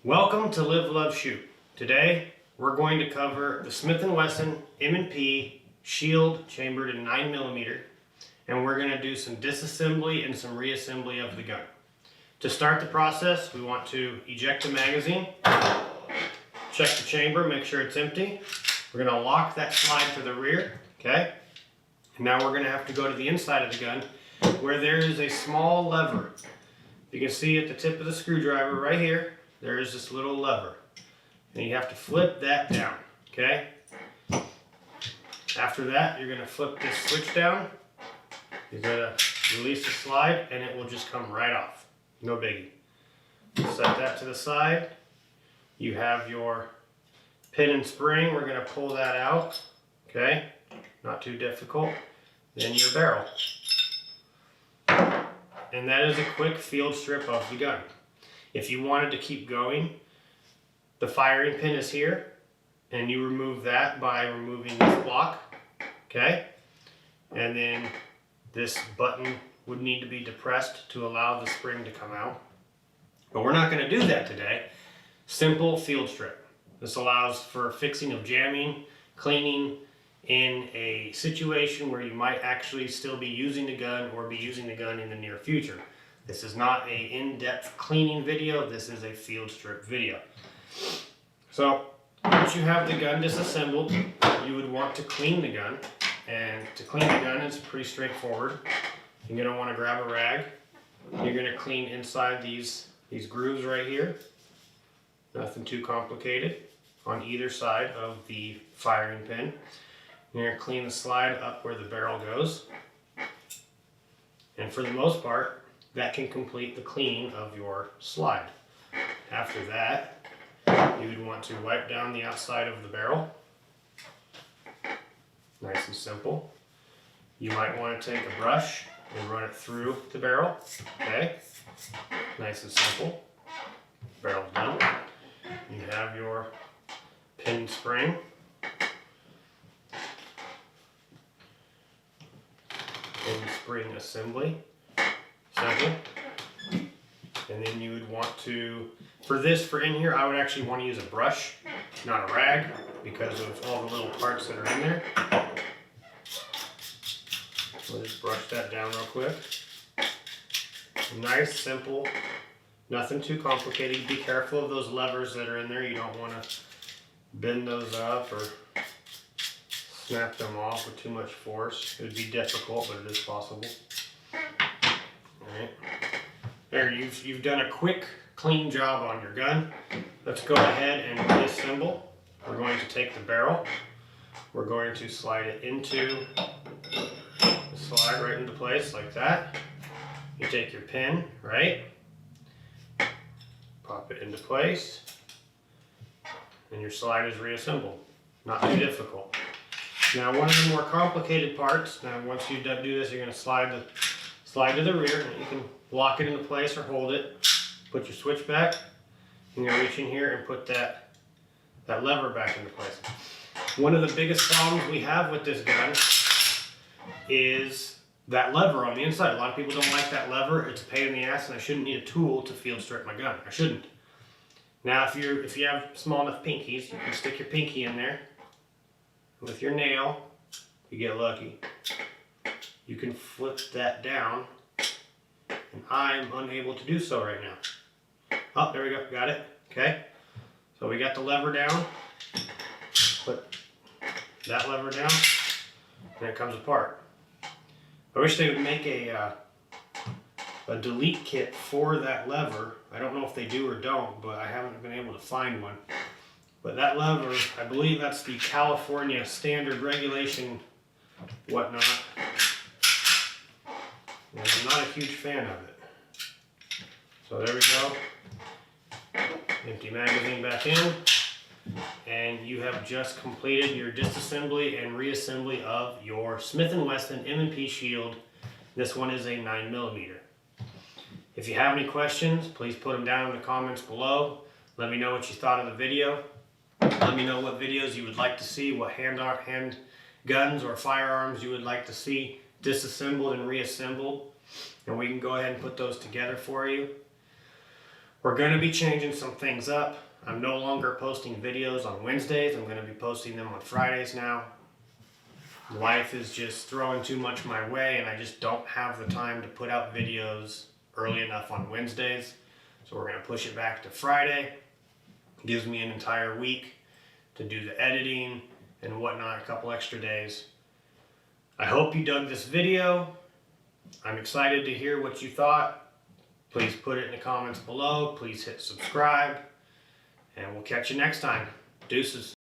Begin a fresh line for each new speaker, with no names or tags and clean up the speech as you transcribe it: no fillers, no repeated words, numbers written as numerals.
Welcome to Live, Love, Shoot. Today we're going to cover the Smith Wesson M&P Shield chambered in 9mm, and we're going to do some disassembly and some reassembly of the gun. To start the process, we want to eject the magazine, check the chamber, make sure it's empty. We're going to lock that slide to the rear, okay? And now we're going to have to go to the inside of the gun where there is a small lever. You can see at the tip of the screwdriver right here, there is this little lever. And you have to flip that down, okay? After that, you're going to flip this switch down. You're going to release the slide and it will just come right off. No biggie. Set that to the side. You have your pin and spring. We're going to pull that out, okay? Not too difficult. Then your barrel. And that is a quick field strip of the gun. If you wanted to keep going, the firing pin is here, and you remove that by removing this block, okay? And then this button would need to be depressed to allow the spring to come out. But we're not going to do that today. Simple field strip. This allows for fixing of jamming, cleaning, in a situation where you might actually still be using the gun or be using the gun in the near future. This is not an in-depth cleaning video, this is a field strip video. So, once you have the gun disassembled, you would want to clean the gun. And to clean the gun is pretty straightforward. You're going to want to grab a rag. You're going to clean inside these grooves right here. Nothing too complicated. On either side of the firing pin. You're going to clean the slide up where the barrel goes. And for the most part, that can complete the cleaning of your slide. After that, you would want to wipe down the outside of the barrel. Nice and simple. You might want to take a brush and run it through the barrel. Okay? Nice and simple. Barrel's done. You have your pin spring. And spring assembly. Simple. And then you would want to, for in here, I would actually want to use a brush, not a rag, because of all the little parts that are in there. We'll just brush that down real quick. Nice, simple, nothing too complicated. Be careful of those levers that are in there. You don't want to bend those up or snap them off with too much force. It would be difficult, but it is possible. Alright. There, you've done a quick, clean job on your gun. Let's go ahead and reassemble. We're going to take the barrel. We're going to slide it into the slide right into place like that. You take your pin, right? Pop it into place. And your slide is reassembled. Not too difficult. Now, one of the more complicated parts, now once you do this, you're going to slide to the rear, and you can lock it into place or hold it. Put your switch back, and you're reach in here and put that lever back into place. One of the biggest problems we have with this gun is that lever on the inside. A lot of people don't like that lever. It's a pain in the ass, and I shouldn't need a tool to field strip my gun. I shouldn't. Now, if you have small enough pinkies, you can stick your pinky in there. With your nail, if you get lucky, you can flip that down, and I'm unable to do so right now. Oh, there we go, got it, okay. So we got the lever down, put that lever down, and it comes apart. I wish they would make a delete kit for that lever. I don't know if they do or don't, but I haven't been able to find one. But that lever, I believe that's the California standard regulation whatnot. And I'm not a huge fan of it. So there we go. Empty magazine back in. And you have just completed your disassembly and reassembly of your Smith Wesson M&P Shield. This one is a 9mm. If you have any questions, please put them down in the comments below. Let me know what you thought of the video. Let me know what videos you would like to see, what hand guns or firearms you would like to see disassembled and reassembled, and we can go ahead and put those together for you. We're going to be changing some things up. I'm no longer posting videos on Wednesdays. I'm going to be posting them on Fridays now. Life is just throwing too much my way, and I just don't have the time to put out videos early enough on Wednesdays. So we're going to push it back to Friday. It gives me an entire week to do the editing and whatnot, a couple extra days. I hope you dug this video. I'm excited to hear what you thought. Please put it in the comments below. Please hit subscribe. And we'll catch you next time. Deuces.